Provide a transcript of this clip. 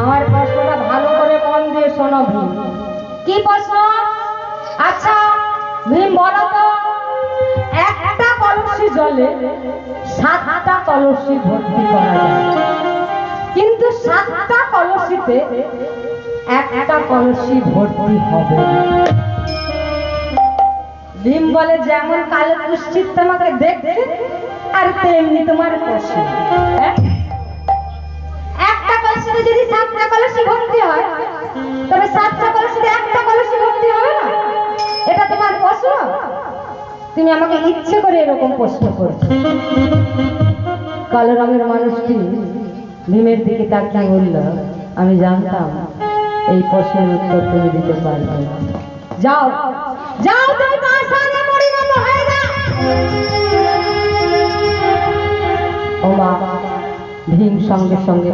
আমার প্রশ্নটা ভালো করে মন দিয়ে শোনো ভীম। কি প্রশ্ন? আচ্ছা ভীম বলো তো, একটা কলসি জলে 7টা কলসি ভর্তি করা যায়, কিন্তু 7টা কলসিতে একটা কলসি ভর্তি হবে। ভীম বলে যেমন কালো কুষ্ঠিত তোমাকে দেখতে আর তেমনি তোমার প্রশ্ন। একটা কলসিতে যদি 7টা কলসি ভর্তি হয়, তবে 7টা কলসিতে একটা কলসি ভর্তি হবে না? এটা তোমার প্রশ্ন? তুমি আমাকে ইচ্ছে করে এরকম প্রশ্ন করছো। কালো রঙের মানুষটি ভীমের দিকে তাকিয়ে বলল, আমি জানতাম এই প্রশ্নের উত্তর তুমি দিতে পারবে না। যাও যাও, তুমি পাষাণে পরিণত হয়ে যাও। ও মা! ভীম সঙ্গে সঙ্গে